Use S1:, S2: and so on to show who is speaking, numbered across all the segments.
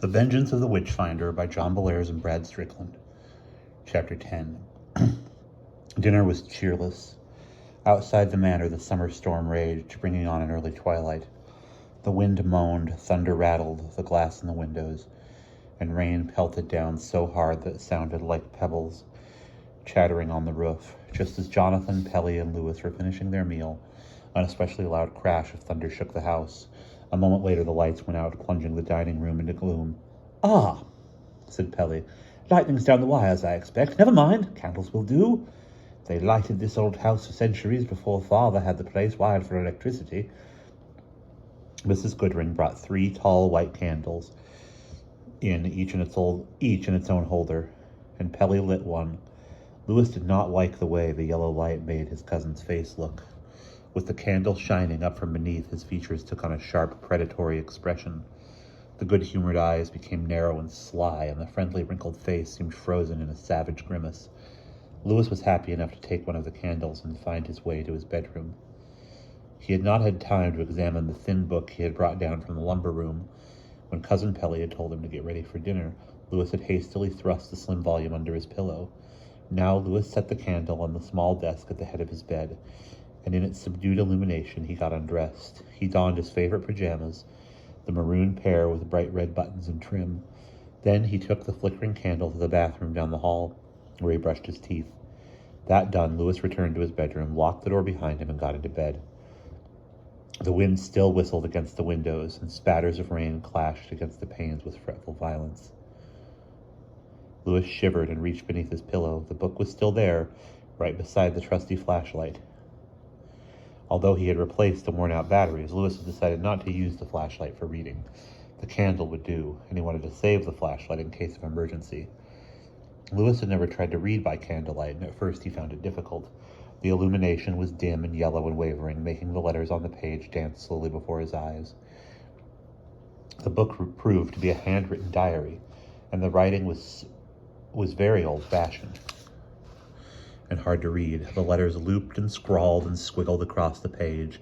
S1: The Vengeance of the Witchfinder by John Bellairs and Brad Strickland. Chapter 10. Dinner was cheerless. Outside the manor, the summer storm raged, bringing on an early twilight. The wind moaned, thunder rattled the glass in the windows, and rain pelted down so hard that it sounded like pebbles chattering on the roof. Just as Jonathan, Pelly, and Lewis were finishing their meal, an especially loud crash of thunder shook the house. A moment later, the lights went out, plunging the dining room into gloom. "Ah," said Pelly. "Lightning's down the wires, I expect. Never mind. Candles will do. They lighted this old house for centuries before Father had the place wired for electricity." Mrs. Goodring brought 3 tall white candles, each in its own holder, and Pelly lit one. Lewis did not like the way the yellow light made his cousin's face look. With the candle shining up from beneath, his features took on a sharp, predatory expression. The good-humored eyes became narrow and sly, and the friendly, wrinkled face seemed frozen in a savage grimace. Lewis was happy enough to take one of the candles and find his way to his bedroom. He had not had time to examine the thin book he had brought down from the lumber room. When Cousin Pelly had told him to get ready for dinner, Lewis had hastily thrust the slim volume under his pillow. Now Lewis set the candle on the small desk at the head of his bed, and in its subdued illumination he got undressed. He donned his favorite pajamas, the maroon pair with bright red buttons and trim. Then he took the flickering candle to the bathroom down the hall, where he brushed his teeth. That done, Lewis returned to his bedroom, locked the door behind him, and got into bed. The wind still whistled against the windows, and spatters of rain clashed against the panes with fretful violence. Lewis shivered and reached beneath his pillow. The book was still there, right beside the trusty flashlight. Although he had replaced the worn-out batteries, Lewis had decided not to use the flashlight for reading. The candle would do, and he wanted to save the flashlight in case of emergency. Lewis had never tried to read by candlelight, and at first he found it difficult. The illumination was dim and yellow and wavering, making the letters on the page dance slowly before his eyes. The book proved to be a handwritten diary, and the writing was very old-fashioned and hard to read. The letters looped and scrawled and squiggled across the page,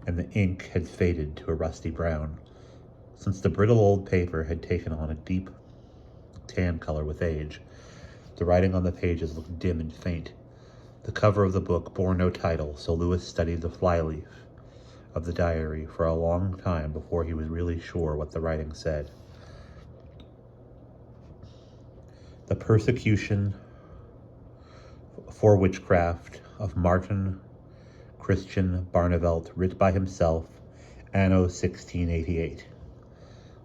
S1: and the ink had faded to a rusty brown, since the brittle old paper had taken on a deep tan color with age. The writing on the pages looked dim and faint. The cover of the book bore no title, so Lewis studied the flyleaf of the diary for a long time before he was really sure what the writing said. The persecution for witchcraft of Martin Christian Barnevelt, writ by himself, anno 1688.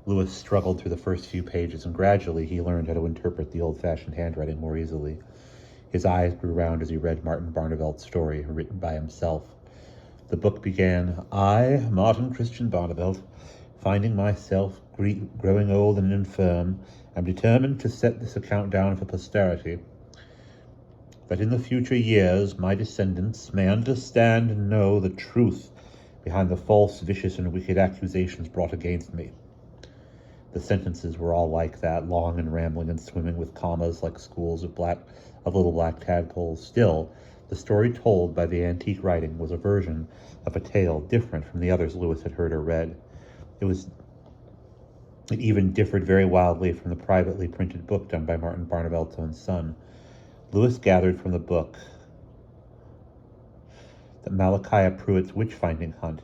S1: Lewis struggled through the first few pages, and gradually he learned how to interpret the old-fashioned handwriting more easily. His eyes grew round as he read Martin Barnevelt's story, written by himself. The book began, "I, Martin Christian Barnevelt, finding myself growing old and infirm, am determined to set this account down for posterity, that in the future years my descendants may understand and know the truth behind the false, vicious, and wicked accusations brought against me." The sentences were all like that, long and rambling and swimming with commas like schools of little black tadpoles. Still, the story told by the antique writing was a version of a tale different from the others Lewis had heard or read. It even differed very wildly from the privately printed book done by Martin Barnevelt's own son. Lewis gathered from the book that Malachi Pruitt's witch-finding hunt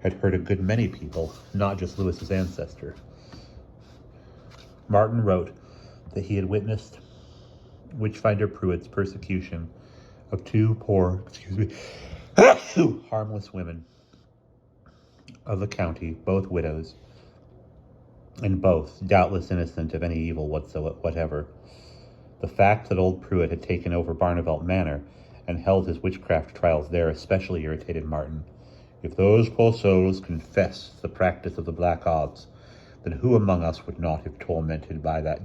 S1: had hurt a good many people, not just Lewis's ancestor. Martin wrote that he had witnessed Witchfinder Pruitt's persecution of 2 poor, harmless women of the county, both widows, and both doubtless innocent of any evil whatever. The fact that old Pruitt had taken over Barnevelt Manor and held his witchcraft trials there especially irritated Martin. If those poor souls confessed the practice of the black arts, then who among us would not if tormented by the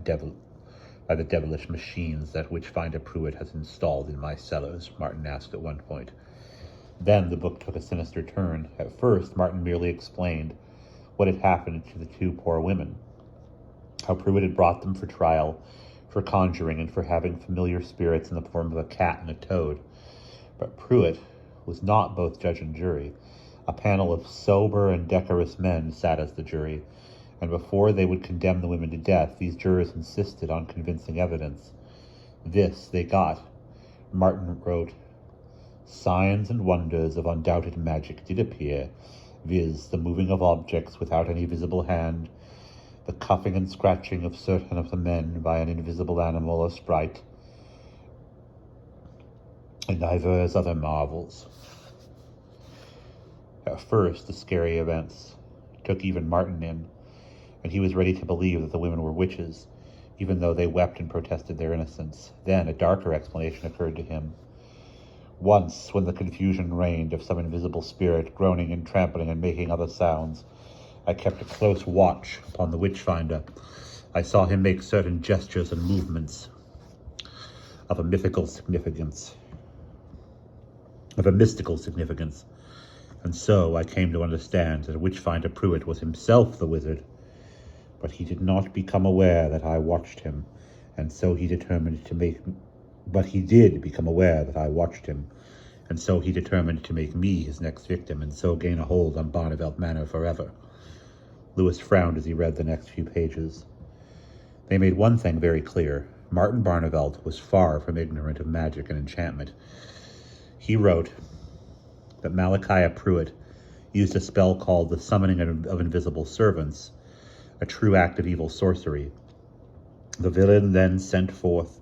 S1: devilish machines that Witchfinder Pruitt has installed in my cellars? Martin asked at one point. Then the book took a sinister turn. At first, Martin merely explained what had happened to the 2 poor women, how Pruitt had brought them for trial, for conjuring, and for having familiar spirits in the form of a cat and a toad. But Pruitt was not both judge and jury. A panel of sober and decorous men sat as the jury, and before they would condemn the women to death, these jurors insisted on convincing evidence. This they got. Martin wrote, "Signs and wonders of undoubted magic did appear, viz. The moving of objects without any visible hand, the cuffing and scratching of certain of the men by an invisible animal or sprite, and divers other marvels." At first, the scary events took even Martin in, and he was ready to believe that the women were witches, even though they wept and protested their innocence. Then a darker explanation occurred to him. Once, when the confusion reigned of some invisible spirit groaning and trampling and making other sounds, I kept a close watch upon the witch-finder. I saw him make certain gestures and movements of a mystical significance. And so I came to understand that Witchfinder Pruitt was himself the wizard, but he did not become aware that I watched him, and so he determined to make me his next victim, and so gain a hold on Barneveld Manor forever. Lewis frowned as he read the next few pages. They made one thing very clear. Martin Barneveld was far from ignorant of magic and enchantment. He wrote that Malachi Pruitt used a spell called the Summoning of Invisible Servants, a true act of evil sorcery. The villain then sent forth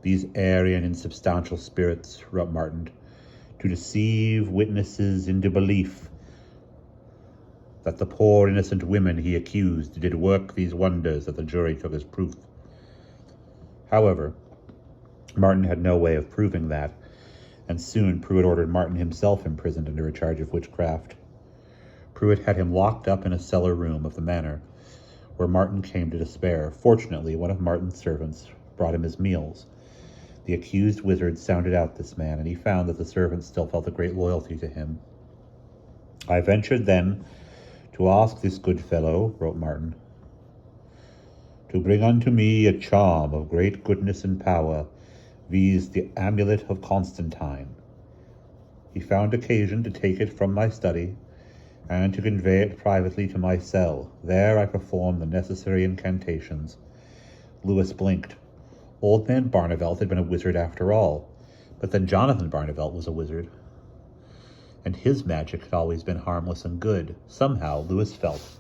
S1: these airy and insubstantial spirits, wrote Martin, to deceive witnesses into belief that the poor innocent women he accused did work these wonders that the jury took as proof. However, Martin had no way of proving that, and soon Pruitt ordered Martin himself imprisoned under a charge of witchcraft. Pruitt had him locked up in a cellar room of the manor, where Martin came to despair. Fortunately, one of Martin's servants brought him his meals. The accused wizard sounded out this man, and he found that the servant still felt a great loyalty to him. "I ventured then to ask this good fellow," wrote Martin, "to bring unto me a charm of great goodness and power, viz. The amulet of Constantine. He found occasion to take it from my study, and to convey it privately to my cell. There I performed the necessary incantations." Lewis blinked. Old man Barneveld had been a wizard after all, but then Jonathan Barneveld was a wizard, and his magic had always been harmless and good. Somehow, Lewis felt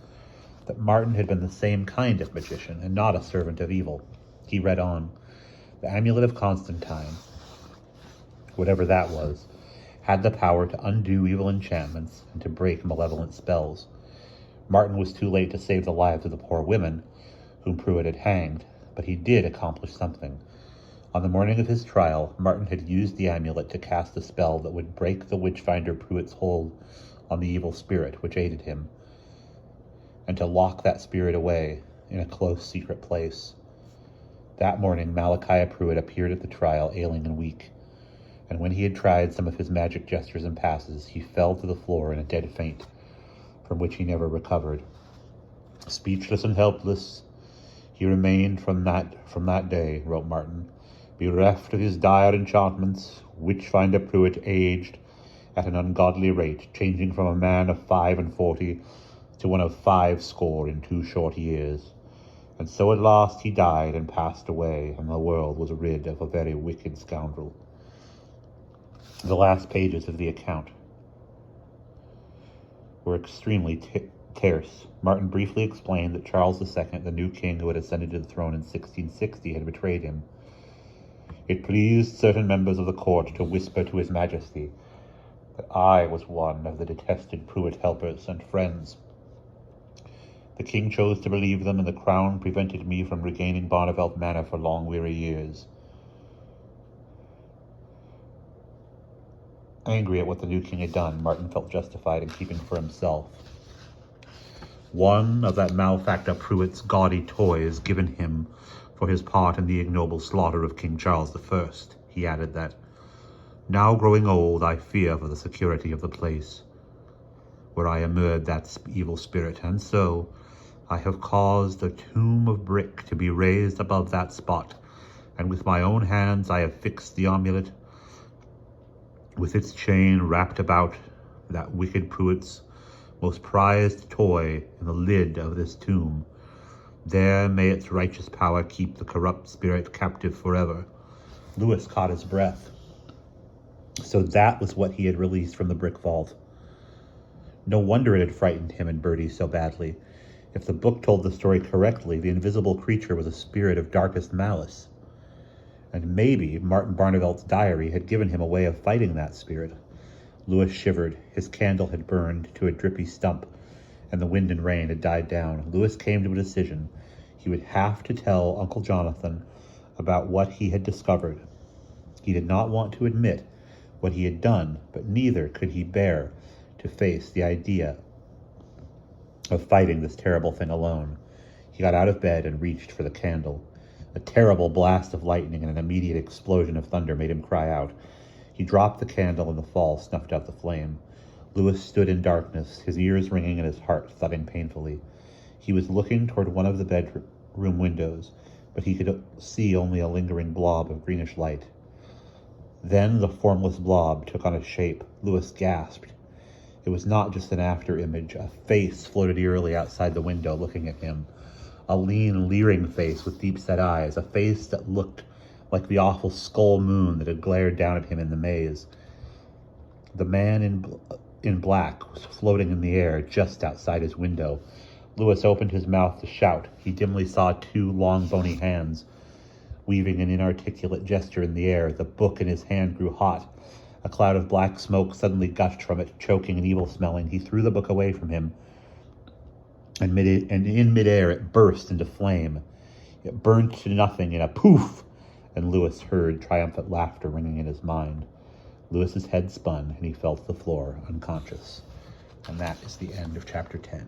S1: that Martin had been the same kind of magician, and not a servant of evil. He read on. The amulet of Constantine, whatever that was, had the power to undo evil enchantments and to break malevolent spells. Martin was too late to save the lives of the poor women whom Pruitt had hanged, but he did accomplish something. On the morning of his trial, Martin had used the amulet to cast a spell that would break the witchfinder Pruitt's hold on the evil spirit which aided him, and to lock that spirit away in a close secret place. That morning, Malachi Pruitt appeared at the trial, ailing and weak, and when he had tried some of his magic gestures and passes, he fell to the floor in a dead faint, from which he never recovered. Speechless and helpless, he remained from that day, wrote Martin, bereft of his dire enchantments. Witchfinder Pruitt aged at an ungodly rate, changing from a man of 45 to one of 80 in 2 short years. And so at last he died and passed away, and the world was rid of a very wicked scoundrel. The last pages of the account were extremely terse. Martin briefly explained that Charles II, the new king who had ascended to the throne in 1660, had betrayed him. It pleased certain members of the court to whisper to his majesty that I was one of the detested Pruitt helpers and friends. The king chose to believe them, and the crown prevented me from regaining Barneveld Manor for long weary years. Angry at what the new king had done, Martin felt justified in keeping for himself one of that malefactor Pruitt's gaudy toys given him for his part in the ignoble slaughter of King Charles I. He added that, now growing old, I fear for the security of the place where I immured that evil spirit, and so I have caused a tomb of brick to be raised above that spot, and with my own hands I have fixed the amulet with its chain wrapped about that wicked Pruitt's most prized toy in the lid of this tomb. There may its righteous power keep the corrupt spirit captive forever. Lewis caught his breath. So that was what he had released from the brick vault. No wonder it had frightened him and Bertie so badly. If the book told the story correctly, the invisible creature was a spirit of darkest malice. And maybe Martin Barnevelt's diary had given him a way of fighting that spirit. Lewis shivered. His candle had burned to a drippy stump, and the wind and rain had died down. Lewis came to a decision. He would have to tell Uncle Jonathan about what he had discovered. He did not want to admit what he had done, but neither could he bear to face the idea of fighting this terrible thing alone. He got out of bed and reached for the candle. A terrible blast of lightning and an immediate explosion of thunder made him cry out. He dropped the candle and the fall snuffed out the flame. Lewis stood in darkness, his ears ringing and his heart thudding painfully. He was looking toward one of the bedroom windows, but he could see only a lingering blob of greenish light. Then the formless blob took on a shape. Lewis gasped. It was not just an after-image. A face floated eerily outside the window, looking at him. A lean, leering face with deep-set eyes. A face that looked like the awful skull moon that had glared down at him in the maze. The man in black was floating in the air just outside his window. Lewis opened his mouth to shout. He dimly saw two long, bony hands weaving an inarticulate gesture in the air. The book in his hand grew hot. A cloud of black smoke suddenly gushed from it, choking and evil-smelling. He threw the book away from him, and in midair it burst into flame. It burned to nothing in a poof, and Lewis heard triumphant laughter ringing in his mind. Lewis's head spun, and he fell to the floor, unconscious. And that is the end of chapter 10.